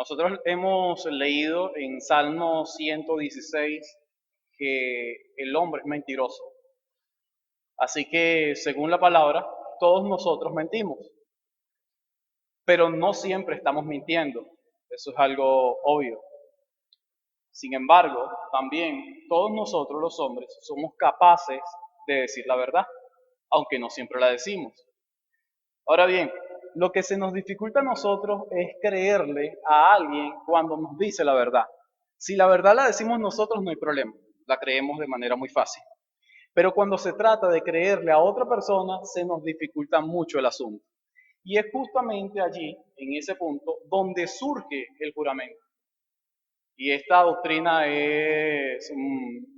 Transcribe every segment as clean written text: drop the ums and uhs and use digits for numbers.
Nosotros hemos leído en Salmo 116 que el hombre es mentiroso. Así que, según la palabra, todos nosotros mentimos, pero no siempre estamos mintiendo. Eso es algo obvio. Sin embargo, también todos nosotros los hombres somos capaces de decir la verdad, aunque no siempre la decimos. Ahora bien, lo que se nos dificulta a nosotros es creerle a alguien cuando nos dice la verdad. Si la verdad la decimos nosotros, no hay problema, la creemos de manera muy fácil. Pero cuando se trata de creerle a otra persona, se nos dificulta mucho el asunto. Y es justamente allí, en ese punto, donde surge el juramento. Y esta doctrina es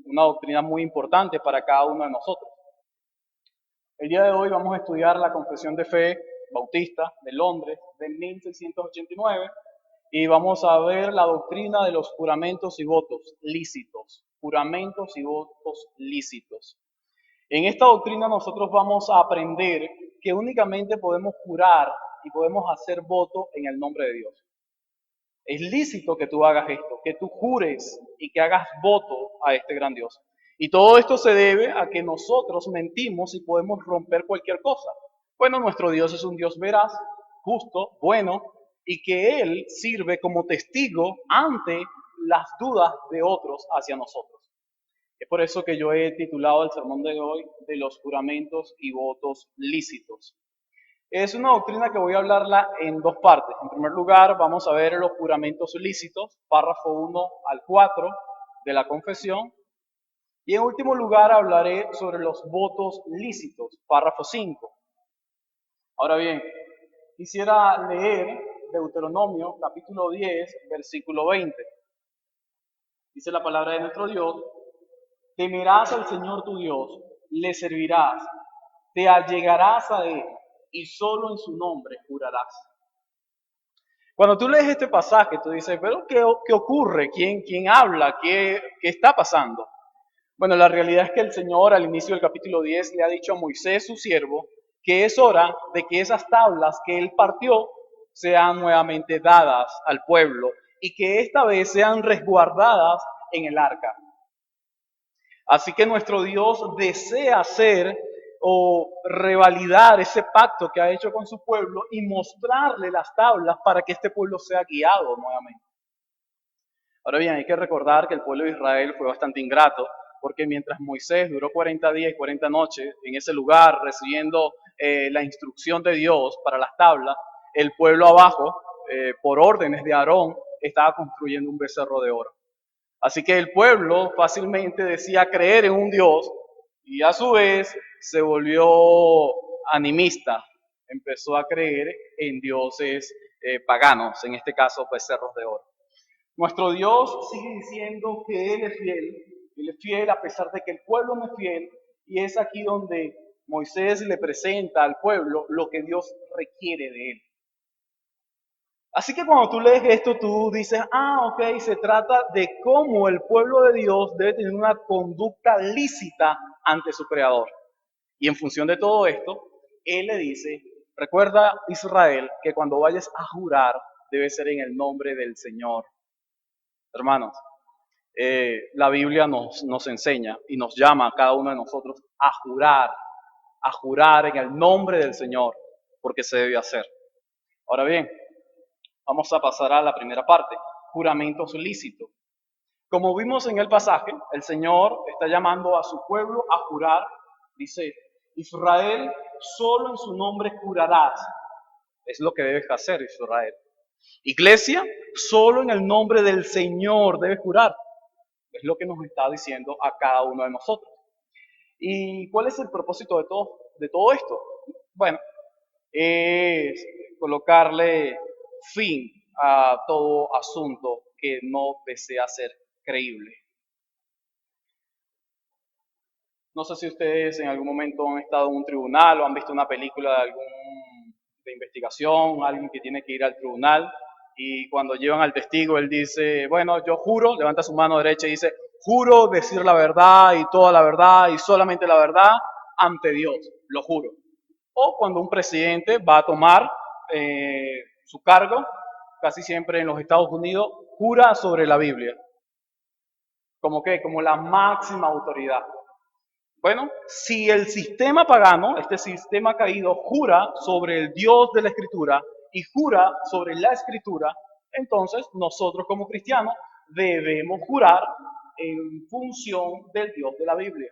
una doctrina muy importante para cada uno de nosotros. El día de hoy vamos a estudiar la Confesión de Fe Bautista de Londres de 1689 y vamos a ver la doctrina de los juramentos y votos lícitos. Juramentos y votos lícitos. En esta doctrina nosotros vamos a aprender que únicamente podemos jurar y podemos hacer voto en el nombre de Dios. Es lícito que tú hagas esto, que tú jures y que hagas voto a este gran Dios. Y todo esto se debe a que nosotros mentimos y podemos romper cualquier cosa. Bueno, nuestro Dios es un Dios veraz, justo, bueno, y que Él sirve como testigo ante las dudas de otros hacia nosotros. Es por eso que yo he titulado el sermón de hoy de los juramentos y votos lícitos. Es una doctrina que voy a hablarla en dos partes. En primer lugar, vamos a ver los juramentos lícitos, párrafo 1 al 4 de la confesión. Y en último lugar, hablaré sobre los votos lícitos, párrafo 5. Ahora bien, quisiera leer Deuteronomio capítulo 10, versículo 20. Dice la palabra de nuestro Dios: temerás al Señor tu Dios, le servirás, te allegarás a Él y solo en su nombre jurarás. Cuando tú lees este pasaje, tú dices, pero ¿qué ocurre? ¿Quién habla? ¿Qué está pasando? Bueno, la realidad es que el Señor al inicio del capítulo 10 le ha dicho a Moisés, su siervo, que es hora de que esas tablas que él partió sean nuevamente dadas al pueblo y que esta vez sean resguardadas en el arca. Así que nuestro Dios desea hacer o revalidar ese pacto que ha hecho con su pueblo y mostrarle las tablas para que este pueblo sea guiado nuevamente. Ahora bien, hay que recordar que el pueblo de Israel fue bastante ingrato, porque mientras Moisés duró 40 días y 40 noches en ese lugar recibiendo la instrucción de Dios para las tablas, el pueblo abajo, por órdenes de Aarón, estaba construyendo un becerro de oro. Así que el pueblo fácilmente decía creer en un Dios y a su vez se volvió animista, empezó a creer en dioses paganos, en este caso becerros de oro. Nuestro Dios sigue diciendo que Él es fiel a pesar de que el pueblo no es fiel, y es aquí donde Moisés le presenta al pueblo lo que Dios requiere de él. Así que cuando tú lees esto, tú dices, ok, se trata de cómo el pueblo de Dios debe tener una conducta lícita ante su Creador. Y en función de todo esto, Él le dice, recuerda Israel, que cuando vayas a jurar, debe ser en el nombre del Señor. Hermanos, la Biblia nos enseña y nos llama a cada uno de nosotros a jurar en el nombre del Señor, porque se debe hacer. Ahora bien, vamos a pasar a la primera parte, juramentos lícitos. Como vimos en el pasaje, el Señor está llamando a su pueblo a jurar. Dice, Israel, solo en su nombre jurarás. Es lo que debes hacer, Israel. Iglesia, solo en el nombre del Señor debes jurar. Es lo que nos está diciendo a cada uno de nosotros. ¿Y cuál es el propósito de todo esto? Bueno, es colocarle fin a todo asunto que no desea ser creíble. No sé si ustedes en algún momento han estado en un tribunal o han visto una película de investigación, alguien que tiene que ir al tribunal y cuando llevan al testigo él dice, bueno, yo juro, levanta su mano derecha y dice, juro decir la verdad y toda la verdad y solamente la verdad ante Dios, lo juro. O cuando un presidente va a tomar su cargo, casi siempre en los Estados Unidos, jura sobre la Biblia. ¿Como qué? Como la máxima autoridad. Bueno, si el sistema pagano, este sistema caído, jura sobre el Dios de la Escritura y jura sobre la Escritura, entonces nosotros como cristianos debemos jurar en función del Dios de la Biblia.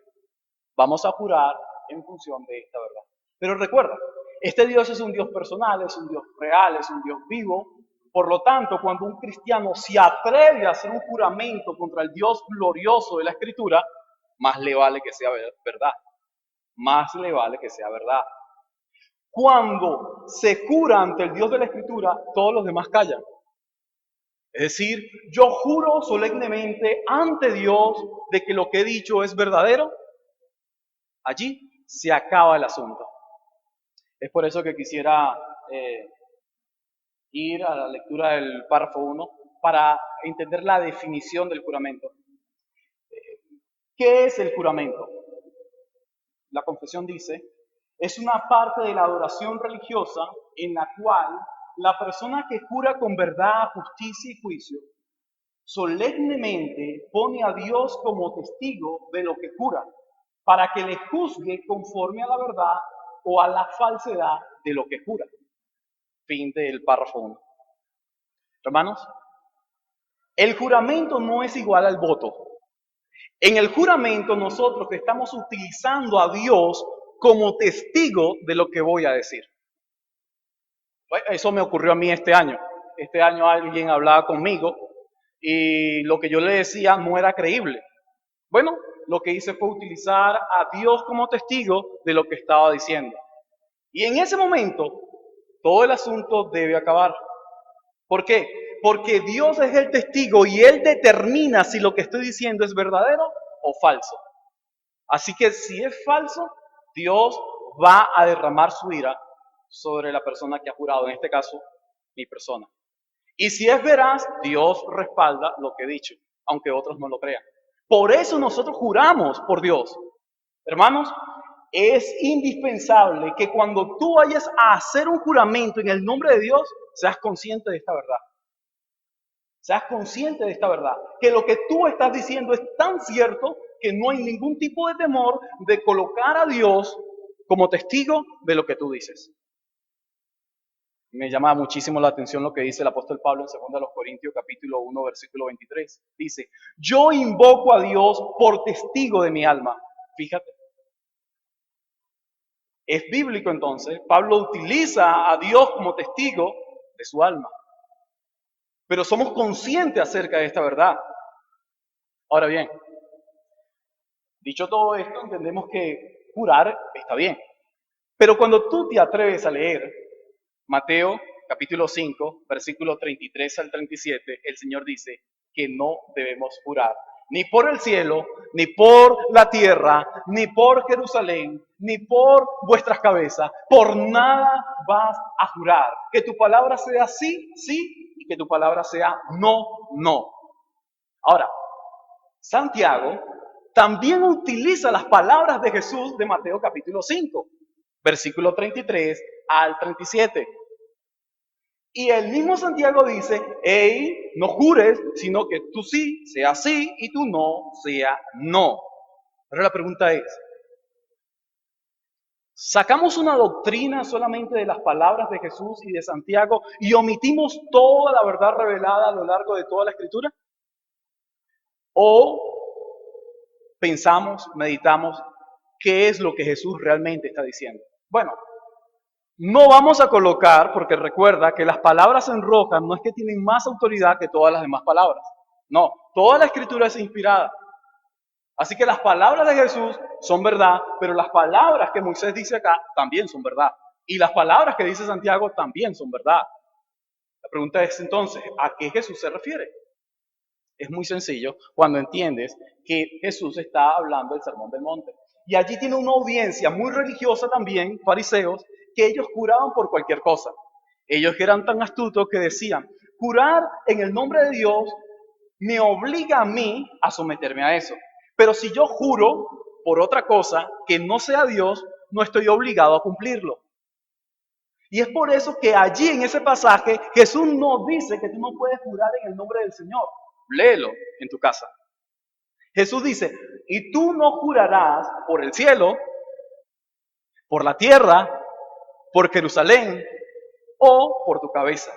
Vamos a jurar en función de esta verdad. Pero recuerda, este Dios es un Dios personal, es un Dios real, es un Dios vivo. Por lo tanto, cuando un cristiano se atreve a hacer un juramento contra el Dios glorioso de la Escritura, más le vale que sea verdad. Más le vale que sea verdad. Cuando se jura ante el Dios de la Escritura, todos los demás callan. Es decir, yo juro solemnemente ante Dios de que lo que he dicho es verdadero. Allí se acaba el asunto. Es por eso que quisiera ir a la lectura del párrafo 1 para entender la definición del juramento. ¿Qué es el juramento? La confesión dice, es una parte de la adoración religiosa en la cual la persona que jura con verdad, justicia y juicio, solemnemente pone a Dios como testigo de lo que jura, para que le juzgue conforme a la verdad o a la falsedad de lo que jura. Fin del párrafo 1. Hermanos, el juramento no es igual al voto. En el juramento nosotros estamos utilizando a Dios como testigo de lo que voy a decir. Eso me ocurrió a mí este año. Este año alguien hablaba conmigo y lo que yo le decía no era creíble. Bueno, lo que hice fue utilizar a Dios como testigo de lo que estaba diciendo. Y en ese momento, todo el asunto debe acabar. ¿Por qué? Porque Dios es el testigo y Él determina si lo que estoy diciendo es verdadero o falso. Así que si es falso, Dios va a derramar su ira sobre la persona que ha jurado, en este caso, mi persona. Y si es veraz, Dios respalda lo que he dicho, aunque otros no lo crean. Por eso nosotros juramos por Dios. Hermanos, es indispensable que cuando tú vayas a hacer un juramento en el nombre de Dios, seas consciente de esta verdad. Seas consciente de esta verdad, que lo que tú estás diciendo es tan cierto que no hay ningún tipo de temor de colocar a Dios como testigo de lo que tú dices. Me llama muchísimo la atención lo que dice el apóstol Pablo en 2 Corintios capítulo 1, versículo 23. Dice, yo invoco a Dios por testigo de mi alma. Fíjate. Es bíblico entonces, Pablo utiliza a Dios como testigo de su alma. Pero somos conscientes acerca de esta verdad. Ahora bien, dicho todo esto, entendemos que jurar está bien. Pero cuando tú te atreves a leer Mateo capítulo 5, versículos 33 al 37, el Señor dice que no debemos jurar. Ni por el cielo, ni por la tierra, ni por Jerusalén, ni por vuestras cabezas. Por nada vas a jurar. Que tu palabra sea sí, sí, y que tu palabra sea no, no. Ahora, Santiago también utiliza las palabras de Jesús de Mateo capítulo 5, versículo 33 al 37. Y el mismo Santiago dice, hey, no jures, sino que tú sí sea sí y tú no sea no. Pero la pregunta es, ¿sacamos una doctrina solamente de las palabras de Jesús y de Santiago y omitimos toda la verdad revelada a lo largo de toda la Escritura? ¿O pensamos, meditamos, qué es lo que Jesús realmente está diciendo? Bueno, no vamos a colocar, porque recuerda que las palabras en roja no es que tienen más autoridad que todas las demás palabras. No, toda la Escritura es inspirada. Así que las palabras de Jesús son verdad, pero las palabras que Moisés dice acá también son verdad. Y las palabras que dice Santiago también son verdad. La pregunta es entonces, ¿a qué Jesús se refiere? Es muy sencillo cuando entiendes que Jesús está hablando del Sermón del Monte. Y allí tiene una audiencia muy religiosa también, fariseos, que ellos juraban por cualquier cosa. Ellos eran tan astutos que decían, jurar en el nombre de Dios me obliga a mí a someterme a eso. Pero si yo juro por otra cosa que no sea Dios, no estoy obligado a cumplirlo. Y es por eso que allí en ese pasaje Jesús no dice que tú no puedes jurar en el nombre del Señor. Léelo en tu casa. Jesús dice, y tú no jurarás por el cielo, por la tierra, por Jerusalén o por tu cabeza.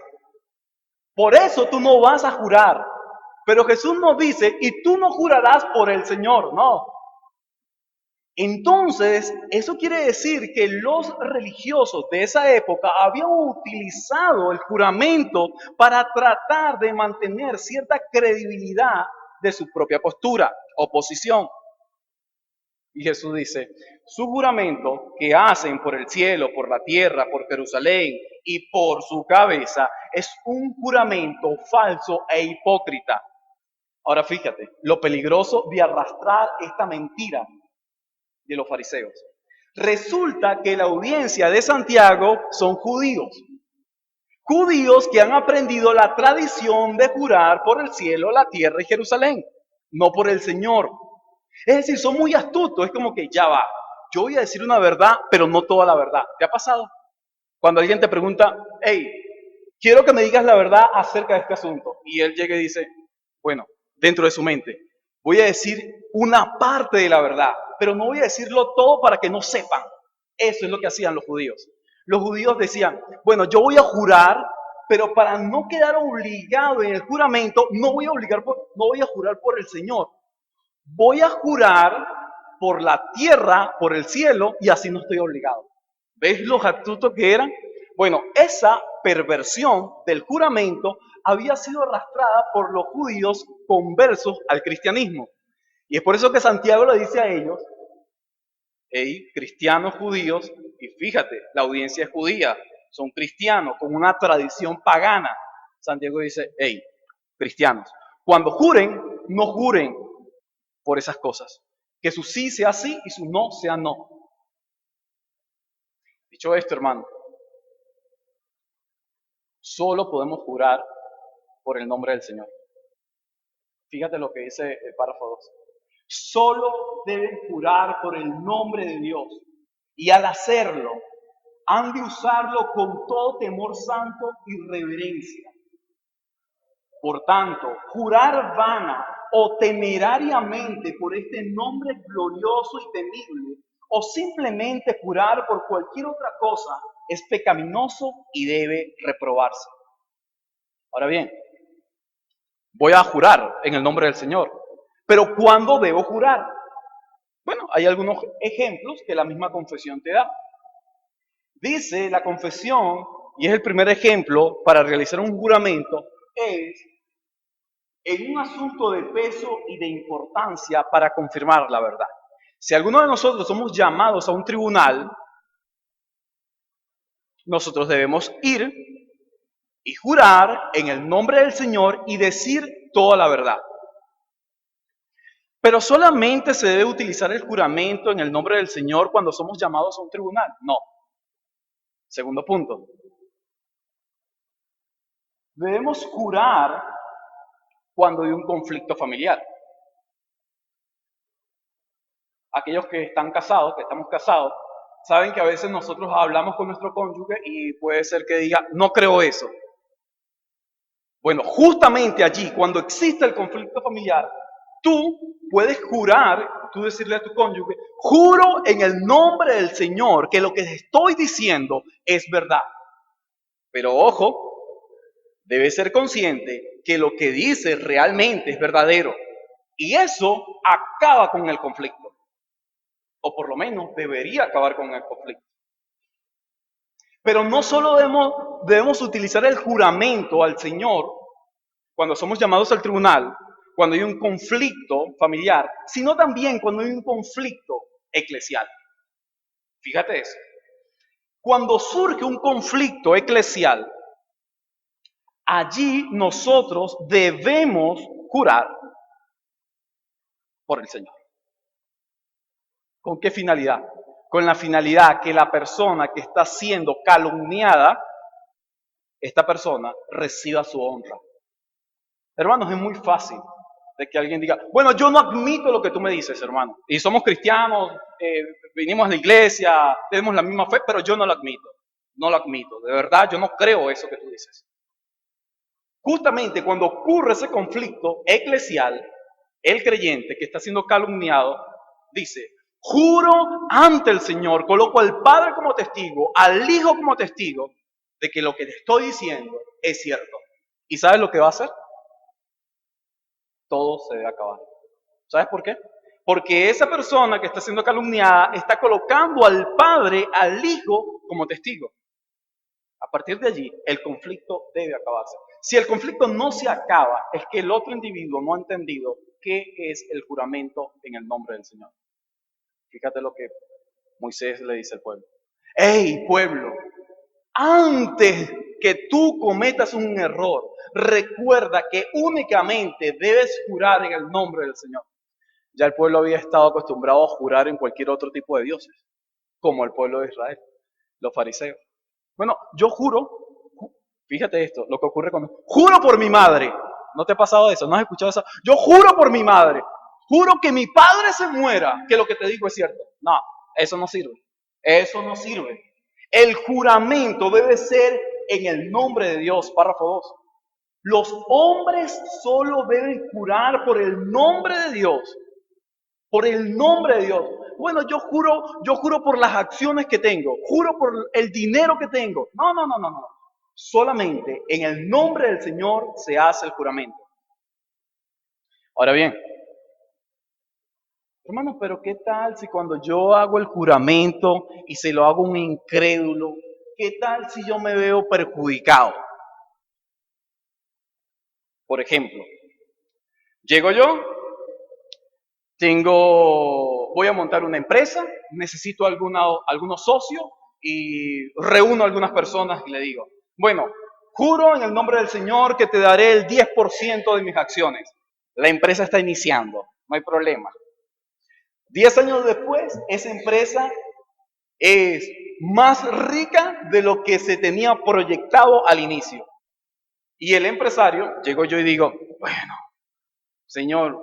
Por eso tú no vas a jurar. Pero Jesús nos dice, y tú no jurarás por el Señor, no. Entonces, eso quiere decir que los religiosos de esa época habían utilizado el juramento para tratar de mantener cierta credibilidad de su propia postura o posición. Y Jesús dice, su juramento que hacen por el cielo, por la tierra, por Jerusalén y por su cabeza es un juramento falso e hipócrita. Ahora fíjate, lo peligroso de arrastrar esta mentira de los fariseos. Resulta que la audiencia de Santiago son judíos. Judíos que han aprendido la tradición de jurar por el cielo, la tierra y Jerusalén, no por el Señor. Es decir, son muy astutos, es como que ya va, yo voy a decir una verdad, pero no toda la verdad. ¿Te ha pasado? Cuando alguien te pregunta, hey, quiero que me digas la verdad acerca de este asunto. Y él llega y dice, bueno, dentro de su mente, voy a decir una parte de la verdad, pero no voy a decirlo todo para que no sepan. Eso es lo que hacían los judíos. Los judíos decían, bueno, yo voy a jurar, pero para no quedar obligado en el juramento, no voy a jurar por el Señor. Voy a jurar por la tierra, por el cielo, y así no estoy obligado. ¿Ves los astutos que eran? Bueno, esa perversión del juramento había sido arrastrada por los judíos conversos al cristianismo. Y es por eso que Santiago le dice a ellos, hey, cristianos judíos, y fíjate, la audiencia es judía, son cristianos con una tradición pagana. Santiago dice, hey, cristianos, cuando juren, no juren por esas cosas. Que su sí sea sí y su no sea no. Dicho esto, hermano, solo podemos jurar por el nombre del Señor. Fíjate lo que dice el párrafo 2. Solo deben jurar por el nombre de Dios. Y al hacerlo, han de usarlo con todo temor santo y reverencia. Por tanto, jurar vana o temerariamente por este nombre glorioso y temible, o simplemente jurar por cualquier otra cosa, es pecaminoso y debe reprobarse. Ahora bien, voy a jurar en el nombre del Señor, pero ¿cuándo debo jurar? Bueno, hay algunos ejemplos que la misma confesión te da. Dice la confesión, y es el primer ejemplo para realizar un juramento, es en un asunto de peso y de importancia para confirmar la verdad. Si alguno de nosotros somos llamados a un tribunal, nosotros debemos ir y jurar en el nombre del Señor y decir toda la verdad. Pero solamente se debe utilizar el juramento en el nombre del Señor cuando somos llamados a un tribunal. No. Segundo punto. Debemos jurar cuando hay un conflicto familiar. Aquellos que están casados, que estamos casados, saben que a veces nosotros hablamos con nuestro cónyuge y puede ser que diga, no creo eso. Bueno, justamente allí, cuando existe el conflicto familiar, tú puedes jurar, tú decirle a tu cónyuge, juro en el nombre del Señor que lo que estoy diciendo es verdad. Pero ojo, debe ser consciente que lo que dice realmente es verdadero. Y eso acaba con el conflicto. O por lo menos debería acabar con el conflicto. Pero no solo debemos utilizar el juramento al Señor cuando somos llamados al tribunal, cuando hay un conflicto familiar, sino también cuando hay un conflicto eclesial. Fíjate eso. Cuando surge un conflicto eclesial, allí nosotros debemos jurar por el Señor. ¿Con qué finalidad? Con la finalidad que la persona que está siendo calumniada, esta persona reciba su honra. Hermanos, es muy fácil de que alguien diga, bueno, yo no admito lo que tú me dices, hermano. Y somos cristianos, vinimos a la iglesia, tenemos la misma fe, pero yo no lo admito. no lo admito. De verdad, yo no creo eso que tú dices. Justamente cuando ocurre ese conflicto eclesial, el creyente que está siendo calumniado dice, juro ante el Señor, coloco al Padre como testigo, al Hijo como testigo, de que lo que te estoy diciendo es cierto. ¿Y sabes lo que va a hacer? Todo se debe acabar. ¿Sabes por qué? Porque esa persona que está siendo calumniada está colocando al Padre, al Hijo, como testigo. A partir de allí, el conflicto debe acabarse. Si el conflicto no se acaba, es que el otro individuo no ha entendido qué es el juramento en el nombre del Señor. Fíjate lo que Moisés le dice al pueblo. ¡Ey, pueblo! Antes que tú cometas un error, recuerda que únicamente debes jurar en el nombre del Señor. Ya el pueblo había estado acostumbrado a jurar en cualquier otro tipo de dioses, como el pueblo de Israel, los fariseos. Bueno, yo juro, fíjate esto, lo que ocurre conmigo. Juro por mi madre. ¿No te ha pasado eso? ¿No has escuchado eso? Yo juro por mi madre. Juro que mi padre se muera, que lo que te digo es cierto. No, eso no sirve. Eso no sirve. El juramento debe ser en el nombre de Dios. Párrafo 2. Los hombres solo deben jurar por el nombre de Dios. Por el nombre de Dios. Bueno, yo juro por las acciones que tengo, juro por el dinero que tengo. No. Solamente en el nombre del Señor se hace el juramento. Ahora bien, hermano, pero ¿qué tal si cuando yo hago el juramento y se lo hago a un incrédulo, qué tal si yo me veo perjudicado? Por ejemplo, llego yo, voy a montar una empresa, necesito algunos socios y reúno a algunas personas y le digo, bueno, juro en el nombre del Señor que te daré el 10% de mis acciones. La empresa está iniciando, no hay problema. 10 años después, esa empresa es más rica de lo que se tenía proyectado al inicio. Y el empresario, llego yo y digo, bueno, señor,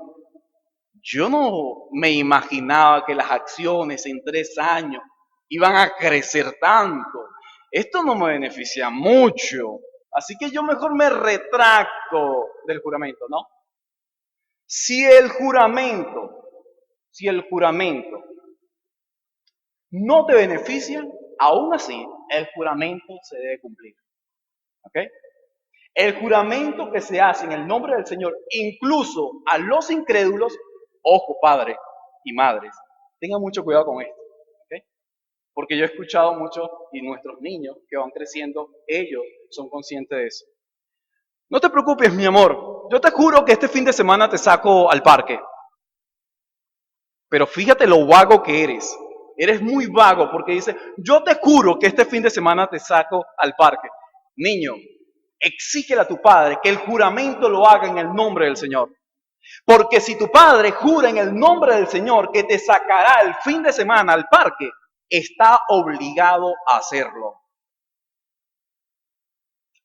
yo no me imaginaba que las acciones en 3 años iban a crecer tanto. Esto no me beneficia mucho. Así que yo mejor me retracto del juramento, ¿no? Si el juramento, si el juramento no te beneficia, aún así el juramento se debe cumplir. ¿Ok? El juramento que se hace en el nombre del Señor, incluso a los incrédulos, ojo padres y madres, tengan mucho cuidado con esto, ¿okay? Porque yo he escuchado mucho y nuestros niños que van creciendo, ellos son conscientes de eso. No te preocupes, mi amor, yo te juro que este fin de semana te saco al parque. Pero fíjate lo vago que eres. Eres muy vago porque dice, yo te juro que este fin de semana te saco al parque. Niño, exígele a tu padre que el juramento lo haga en el nombre del Señor. Porque si tu padre jura en el nombre del Señor que te sacará el fin de semana al parque, está obligado a hacerlo.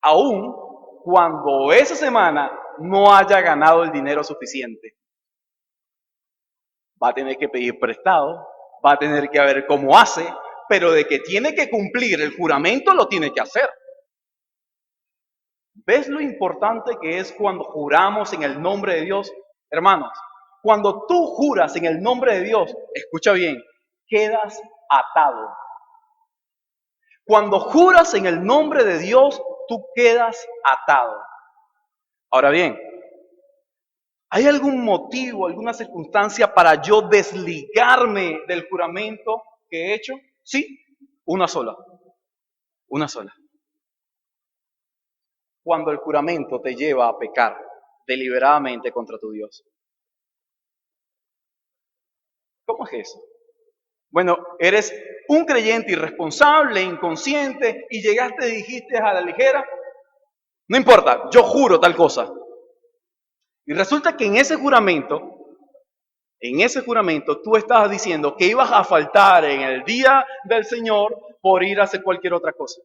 Aun cuando esa semana no haya ganado el dinero suficiente. Va a tener que pedir prestado, va a tener que ver cómo hace, pero de que tiene que cumplir el juramento lo tiene que hacer. ¿Ves lo importante que es cuando juramos en el nombre de Dios? Hermanos, cuando tú juras en el nombre de Dios, escucha bien, quedas atado. Cuando juras en el nombre de Dios, tú quedas atado. Ahora bien, ¿hay algún motivo, alguna circunstancia para yo desligarme del juramento que he hecho? Sí, una sola. Una sola. Cuando el juramento te lleva a pecar deliberadamente contra tu Dios. ¿Cómo es eso? Bueno, eres un creyente irresponsable, inconsciente, y llegaste y dijiste a la ligera, no importa, yo juro tal cosa. Y resulta que en ese juramento tú estabas diciendo que ibas a faltar en el día del Señor por ir a hacer cualquier otra cosa.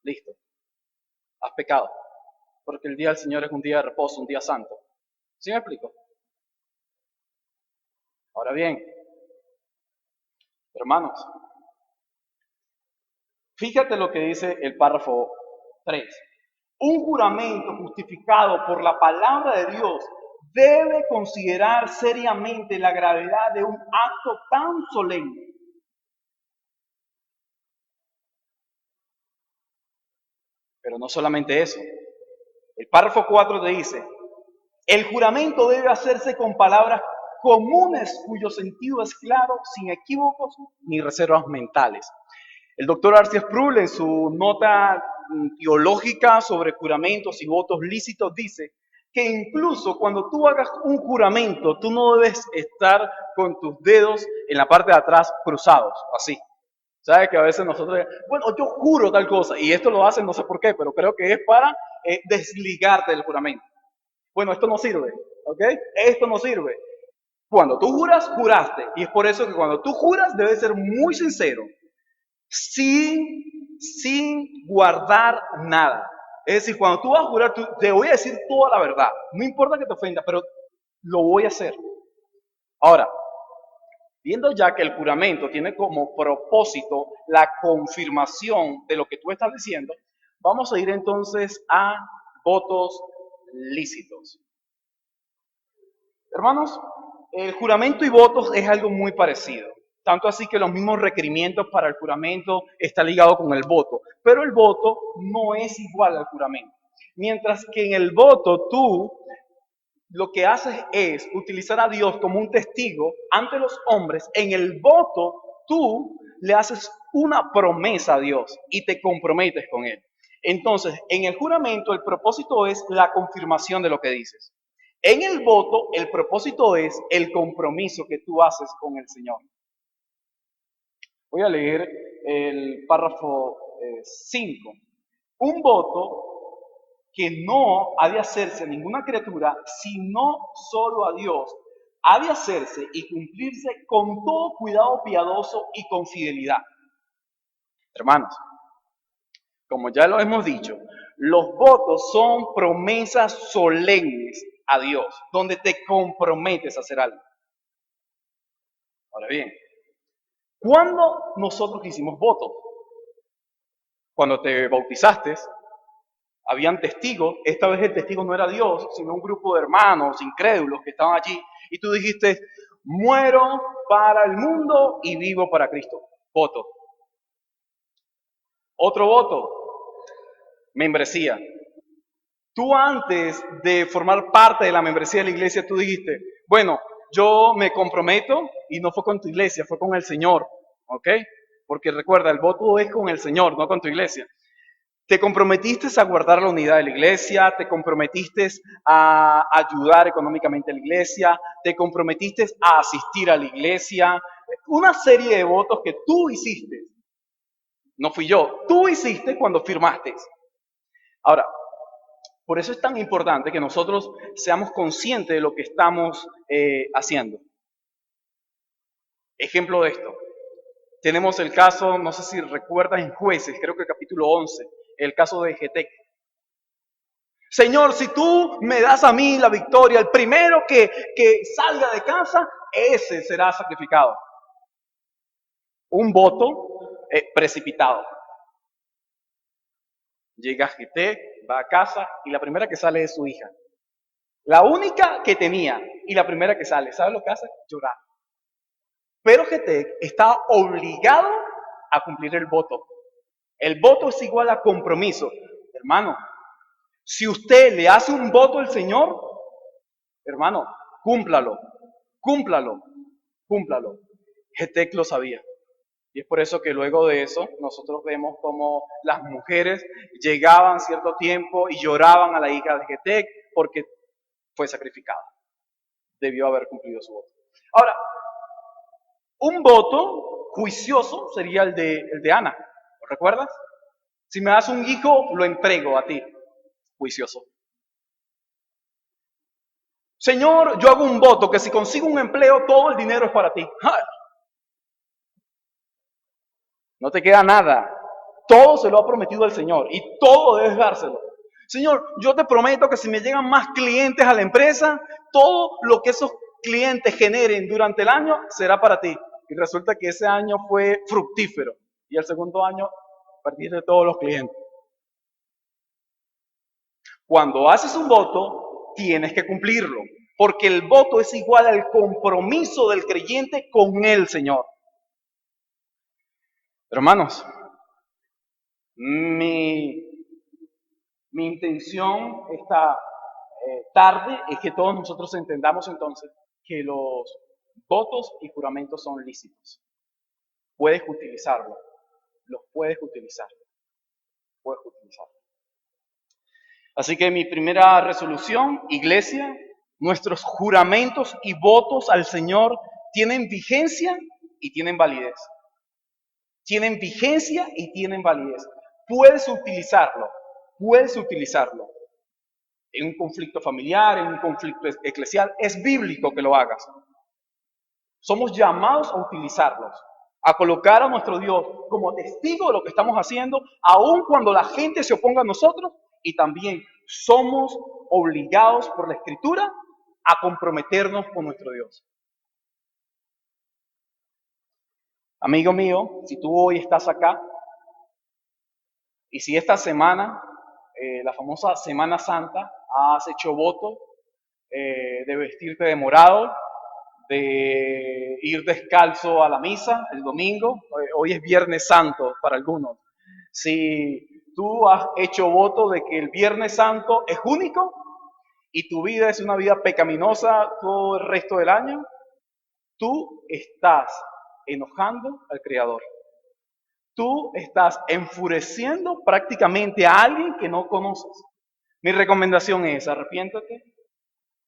Listo, has pecado. Porque el día del Señor es un día de reposo, un día santo. ¿Sí me explico? Ahora bien, hermanos, Fíjate lo que dice el párrafo 3. Un juramento justificado por la palabra de Dios debe considerar seriamente la gravedad de un acto tan solemne. Pero no solamente eso. El párrafo 4 te dice, el juramento debe hacerse con palabras comunes cuyo sentido es claro, sin equívocos ni reservas mentales. El doctor Arceus Sproul, en su nota teológica sobre juramentos y votos lícitos, dice que incluso cuando tú hagas un juramento, tú no debes estar con tus dedos en la parte de atrás cruzados, así. ¿Sabes? Que a veces nosotros, bueno, yo juro tal cosa, y esto lo hacen no sé por qué, pero creo que es para desligarte del juramento. Bueno, esto no sirve, ¿ok? Esto no sirve. Cuando tú juras, juraste. Y es por eso que cuando tú juras, debes ser muy sincero, sin guardar nada. Es decir, cuando tú vas a jurar, te voy a decir toda la verdad. No importa que te ofenda, pero lo voy a hacer. Ahora, viendo ya que el juramento tiene como propósito la confirmación de lo que tú estás diciendo, vamos a ir entonces a votos lícitos. Hermanos, el juramento y votos es algo muy parecido. Tanto así que los mismos requerimientos para el juramento están ligados con el voto. Pero el voto no es igual al juramento. Mientras que en el voto tú lo que haces es utilizar a Dios como un testigo ante los hombres. En el voto tú le haces una promesa a Dios y te comprometes con Él. Entonces, en el juramento el propósito es la confirmación de lo que dices. En el voto el propósito es el compromiso que tú haces con el Señor. Voy a leer el párrafo 5. Un voto que no ha de hacerse a ninguna criatura, sino solo a Dios, ha de hacerse y cumplirse con todo cuidado piadoso y con fidelidad. Hermanos, como ya lo hemos dicho, los votos son promesas solemnes a Dios, donde te comprometes a hacer algo. Ahora bien, ¿cuándo nosotros hicimos votos? Cuando te bautizaste, habían testigos, esta vez el testigo no era Dios, sino un grupo de hermanos incrédulos que estaban allí, y tú dijiste, muero para el mundo y vivo para Cristo. Voto. Otro voto, membresía. Tú antes de formar parte de la membresía de la iglesia, tú dijiste, bueno, yo me comprometo y no fue con tu iglesia, fue con el Señor, ¿ok? Porque recuerda, el voto es con el Señor, no con tu iglesia. Te comprometiste a guardar la unidad de la iglesia, te comprometiste a ayudar económicamente a la iglesia, te comprometiste a asistir a la iglesia, una serie de votos que tú hiciste. No fui yo, tú hiciste cuando firmaste. Ahora, por eso es tan importante que nosotros seamos conscientes de lo que estamos haciendo. Ejemplo de esto. Tenemos el caso, no sé si recuerdas en Jueces, creo que capítulo 11, el caso de Getec. Señor, si tú me das a mí la victoria, el primero que salga de casa, ese será sacrificado. Un voto precipitado. Llega Getec, va a casa y la primera que sale es su hija. La única que tenía y la primera que sale, ¿sabes lo que hace? Llorar. Pero Getec está obligado a cumplir el voto. El voto es igual a compromiso. Hermano, si usted le hace un voto al Señor, hermano, cúmplalo, cúmplalo, cúmplalo. Getec lo sabía. Y es por eso que luego de eso nosotros vemos como las mujeres llegaban cierto tiempo y lloraban a la hija de Getec porque fue sacrificada. Debió haber cumplido su voto. Ahora, un voto juicioso sería el de Ana. ¿Lo recuerdas? Si me das un hijo, lo entrego a ti. Juicioso. Señor, yo hago un voto que si consigo un empleo, todo el dinero es para ti. ¡Ja! No te queda nada. Todo se lo ha prometido el Señor y todo debes dárselo. Señor, yo te prometo que si me llegan más clientes a la empresa, todo lo que esos clientes generen durante el año será para ti. Y resulta que ese año fue fructífero y el segundo año perdiste todos los clientes. Cuando haces un voto, tienes que cumplirlo, porque el voto es igual al compromiso del creyente con el Señor. Hermanos, mi intención esta tarde es que todos nosotros entendamos entonces que los votos y juramentos son lícitos. Puedes utilizarlo, los puedes utilizar, puedes utilizarlo. Así que mi primera resolución, iglesia, nuestros juramentos y votos al Señor tienen vigencia y tienen validez. Tienen vigencia y tienen validez. Puedes utilizarlo en un conflicto familiar, en un conflicto eclesial. Es bíblico que lo hagas. Somos llamados a utilizarlos, a colocar a nuestro Dios como testigo de lo que estamos haciendo, aun cuando la gente se oponga a nosotros, y también somos obligados por la Escritura a comprometernos con nuestro Dios. Amigo mío, si tú hoy estás acá, y si esta semana, la famosa Semana Santa, has hecho voto de vestirte de morado, de ir descalzo a la misa el domingo, hoy es Viernes Santo para algunos. Si tú has hecho voto de que el Viernes Santo es único y tu vida es una vida pecaminosa todo el resto del año, tú estás enojando al Creador. Tú estás enfureciendo prácticamente a alguien que no conoces. Mi recomendación es, arrepiéntate,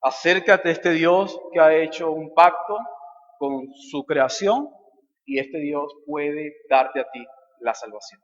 acércate a este Dios que ha hecho un pacto con su creación y este Dios puede darte a ti la salvación.